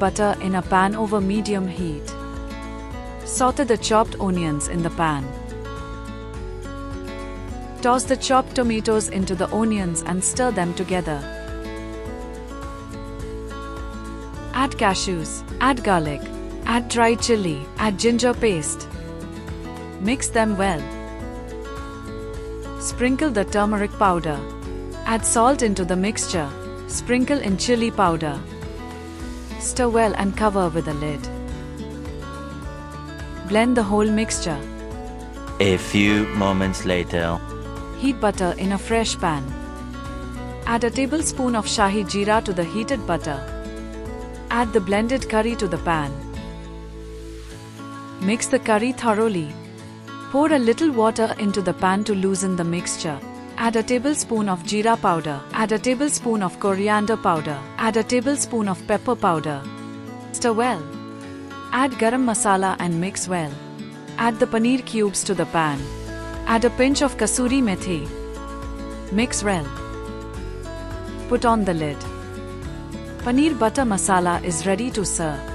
butter in a pan over medium heat. Saute the chopped onions in the pan. Toss the chopped tomatoes into the onions and stir them together. Add cashews, add garlic, add dried chili, add ginger paste. Mix them well. Sprinkle the turmeric powder. Add salt into the mixture. Sprinkle in chili powder. Stir well and cover with a lid. Blend the whole mixture. A few moments later. Heat butter in a fresh pan. Add a tablespoon of Shahi-Jeera to the heated butter. Add the blended curry to the pan. Mix the curry thoroughly. Pour a little water into the pan to loosen the mixture. Add a tablespoon of jeera powder. Add a tablespoon of coriander powder. Add a tablespoon of pepper powder. Stir well. Add garam masala and mix well. Add the paneer cubes to the pan. Add a pinch of kasuri methi. Mix well. Put on the lid. Paneer butter masala is ready to serve.